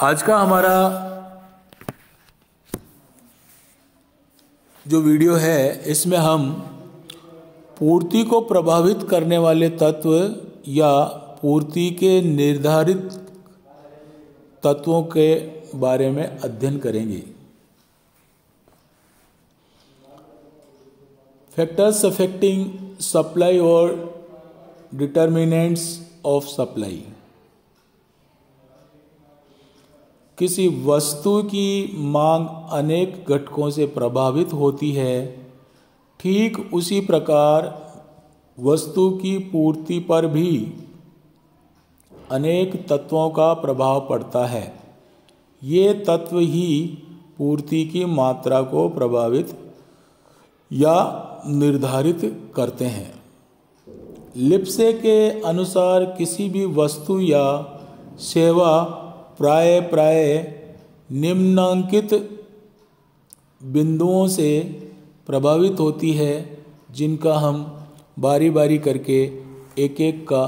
आज का हमारा जो वीडियो है इसमें हम पूर्ति को प्रभावित करने वाले तत्व या पूर्ति के निर्धारित तत्वों के बारे में अध्ययन करेंगे। फैक्टर्स अफेक्टिंग सप्लाई और डिटर्मिनेंट्स ऑफ सप्लाई। किसी वस्तु की मांग अनेक घटकों से प्रभावित होती है, ठीक उसी प्रकार वस्तु की पूर्ति पर भी अनेक तत्वों का प्रभाव पड़ता है। ये तत्व ही पूर्ति की मात्रा को प्रभावित या निर्धारित करते हैं। लिप्से के अनुसार किसी भी वस्तु या सेवा प्राय निम्नांकित बिंदुओं से प्रभावित होती है, जिनका हम बारी बारी करके एक एक का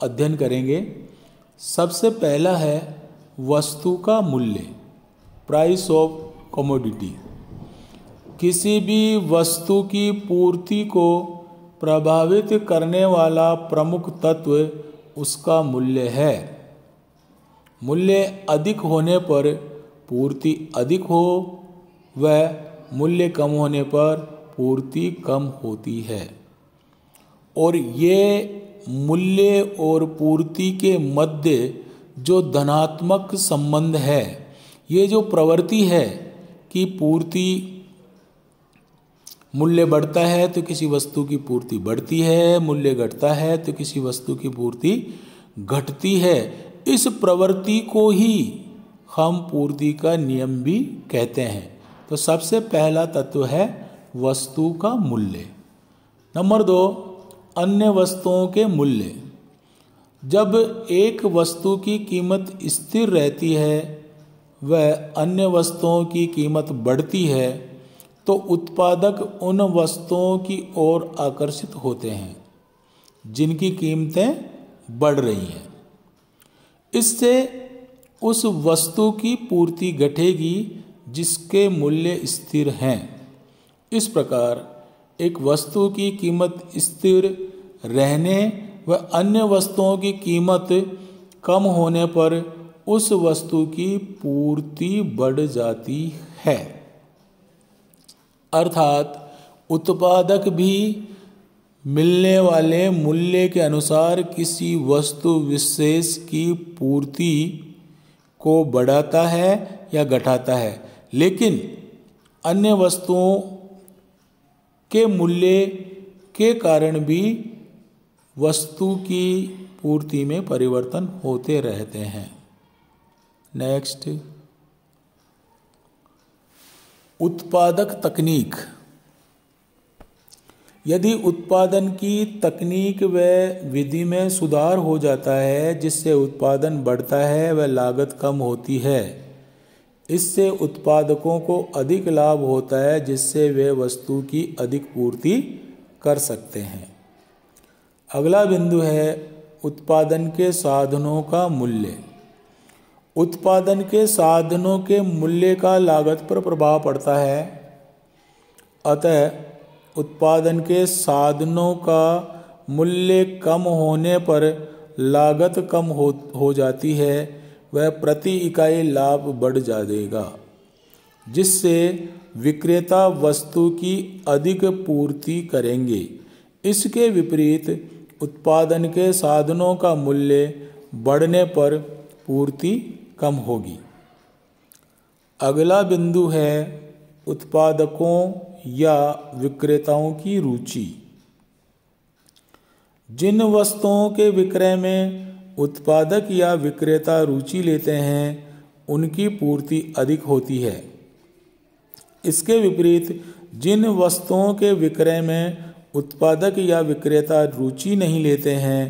अध्ययन करेंगे। सबसे पहला है वस्तु का मूल्य, प्राइस ऑफ कमोडिटी। किसी भी वस्तु की पूर्ति को प्रभावित करने वाला प्रमुख तत्व उसका मूल्य है। मूल्य अधिक होने पर पूर्ति अधिक हो व मूल्य कम होने पर पूर्ति कम होती है। और ये मूल्य और पूर्ति के मध्य जो धनात्मक संबंध है, ये जो प्रवृत्ति है कि पूर्ति मूल्य बढ़ता है तो किसी वस्तु की पूर्ति बढ़ती है, मूल्य घटता है तो किसी वस्तु की पूर्ति घटती है, इस प्रवृत्ति को ही हम पूर्ति का नियम भी कहते हैं। तो सबसे पहला तत्व है वस्तु का मूल्य। नंबर 2, अन्य वस्तुओं के मूल्य। जब एक वस्तु की कीमत स्थिर रहती है व अन्य वस्तुओं की कीमत बढ़ती है तो उत्पादक उन वस्तुओं की ओर आकर्षित होते हैं जिनकी कीमतें बढ़ रही हैं। इससे उस वस्तु की पूर्ति घटेगी जिसके मूल्य स्थिर हैं। इस प्रकार एक वस्तु की कीमत स्थिर रहने व अन्य वस्तुओं की कीमत कम होने पर उस वस्तु की पूर्ति बढ़ जाती है। अर्थात उत्पादक भी मिलने वाले मूल्य के अनुसार किसी वस्तु विशेष की पूर्ति को बढ़ाता है या घटाता है, लेकिन अन्य वस्तुओं के मूल्य के कारण भी वस्तु की पूर्ति में परिवर्तन होते रहते हैं। नेक्स्ट, उत्पादक तकनीक। यदि उत्पादन की तकनीक व विधि में सुधार हो जाता है जिससे उत्पादन बढ़ता है व लागत कम होती है, इससे उत्पादकों को अधिक लाभ होता है जिससे वे वस्तु की अधिक पूर्ति कर सकते हैं। अगला बिंदु है उत्पादन के साधनों का मूल्य। उत्पादन के साधनों के मूल्य का लागत पर प्रभाव पड़ता है, अतः उत्पादन के साधनों का मूल्य कम होने पर लागत कम हो जाती है, वह प्रति इकाई लाभ बढ़ जाएगा, जिससे विक्रेता वस्तु की अधिक पूर्ति करेंगे। इसके विपरीत उत्पादन के साधनों का मूल्य बढ़ने पर पूर्ति कम होगी। अगला बिंदु है उत्पादकों या विक्रेताओं की रुचि। जिन वस्तुओं के विक्रय में उत्पादक या विक्रेता रुचि लेते हैं उनकी पूर्ति अधिक होती है। इसके विपरीत जिन वस्तुओं के विक्रय में उत्पादक या विक्रेता रुचि नहीं लेते हैं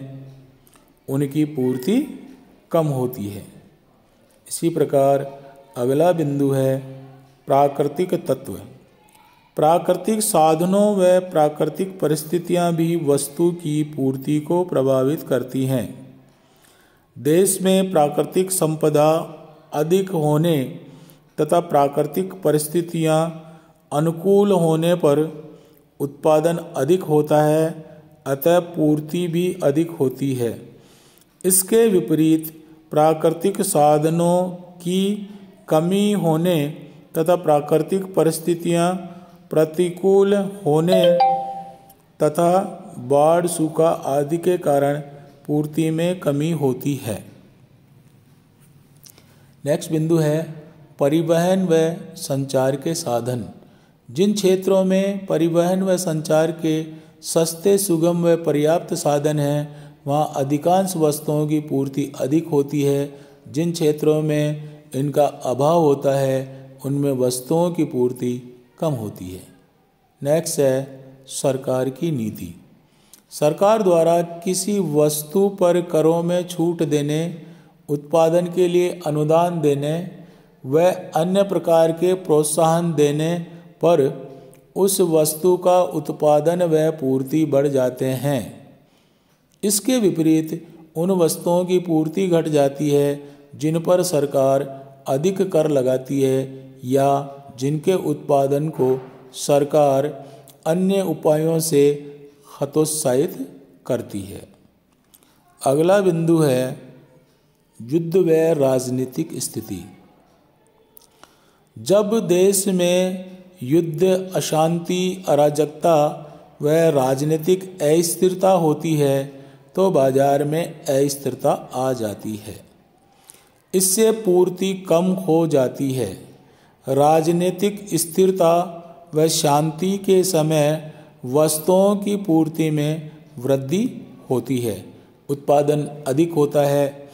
उनकी पूर्ति कम होती है। इसी प्रकार अगला बिंदु है प्राकृतिक तत्व। प्राकृतिक साधनों व प्राकृतिक परिस्थितियां भी वस्तु की पूर्ति को प्रभावित करती हैं। देश में प्राकृतिक संपदा अधिक होने तथा प्राकृतिक परिस्थितियां अनुकूल होने पर उत्पादन अधिक होता है, अतः पूर्ति भी अधिक होती है। इसके विपरीत प्राकृतिक साधनों की कमी होने तथा प्राकृतिक परिस्थितियां प्रतिकूल होने तथा बाढ़, सूखा आदि के कारण पूर्ति में कमी होती है। नेक्स्ट बिंदु है परिवहन व संचार के साधन। जिन क्षेत्रों में परिवहन व संचार के सस्ते, सुगम व पर्याप्त साधन हैं, वहाँ अधिकांश वस्तुओं की पूर्ति अधिक होती है। जिन क्षेत्रों में इनका अभाव होता है, उनमें वस्तुओं की पूर्ति कम होती है। नेक्स्ट है सरकार की नीति। सरकार द्वारा किसी वस्तु पर करों में छूट देने, उत्पादन के लिए अनुदान देने व अन्य प्रकार के प्रोत्साहन देने पर उस वस्तु का उत्पादन व पूर्ति बढ़ जाते हैं। इसके विपरीत उन वस्तुओं की पूर्ति घट जाती है जिन पर सरकार अधिक कर लगाती है या जिनके उत्पादन को सरकार अन्य उपायों से हतोत्साहित करती है। अगला बिंदु है युद्ध व राजनीतिक स्थिति। जब देश में युद्ध, अशांति, अराजकता व राजनीतिक अस्थिरता होती है तो बाजार में अस्थिरता आ जाती है। इससे पूर्ति कम हो जाती है। राजनीतिक स्थिरता व शांति के समय वस्तुओं की पूर्ति में वृद्धि होती है, उत्पादन अधिक होता है,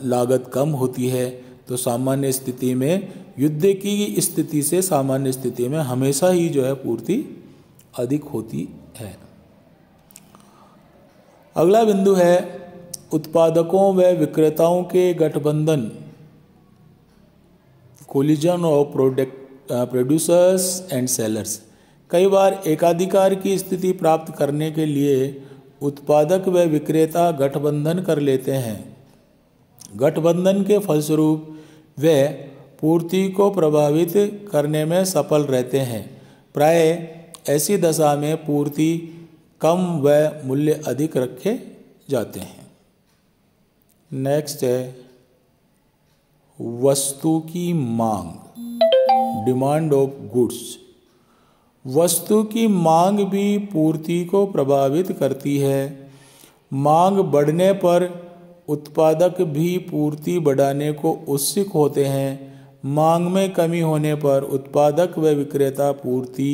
लागत कम होती है। तो सामान्य स्थिति में, युद्ध की स्थिति से सामान्य स्थिति में हमेशा ही जो है पूर्ति अधिक होती है। अगला बिंदु है उत्पादकों व विक्रेताओं के गठबंधन, collision of producers and sellers. कई बार एकाधिकार की स्थिति प्राप्त करने के लिए उत्पादक व विक्रेता गठबंधन कर लेते हैं। गठबंधन के फलस्वरूप वे पूर्ति को प्रभावित करने में सफल रहते हैं। प्रायः ऐसी दशा में पूर्ति कम व मूल्य अधिक रखे जाते हैं। नेक्स्ट है वस्तु की मांग, डिमांड ऑफ गुड्स। वस्तु की मांग भी पूर्ति को प्रभावित करती है। मांग बढ़ने पर उत्पादक भी पूर्ति बढ़ाने को उत्सुक होते हैं। मांग में कमी होने पर उत्पादक व विक्रेता पूर्ति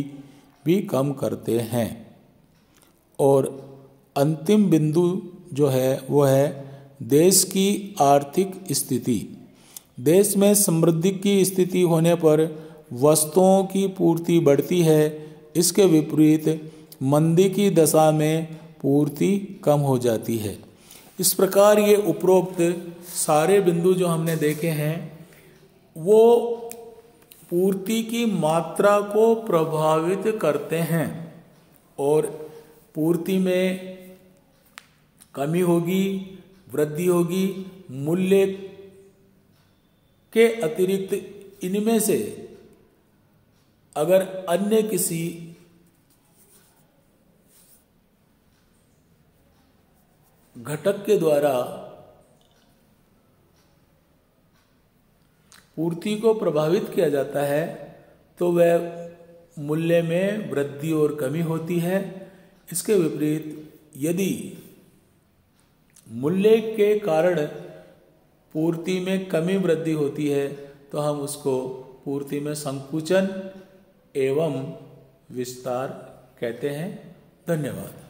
भी कम करते हैं। और अंतिम बिंदु जो है वो है देश की आर्थिक स्थिति। देश में समृद्धि की स्थिति होने पर वस्तुओं की पूर्ति बढ़ती है। इसके विपरीत मंदी की दशा में पूर्ति कम हो जाती है। इस प्रकार ये उपरोक्त सारे बिंदु जो हमने देखे हैं वो पूर्ति की मात्रा को प्रभावित करते हैं। और पूर्ति में कमी होगी, वृद्धि होगी। मूल्य के अतिरिक्त इनमें से अगर अन्य किसी घटक के द्वारा पूर्ति को प्रभावित किया जाता है तो वह मूल्य में वृद्धि और कमी होती है। इसके विपरीत यदि मूल्य के कारण पूर्ति में कमी वृद्धि होती है तो हम उसको पूर्ति में संकुचन एवं विस्तार कहते हैं। धन्यवाद।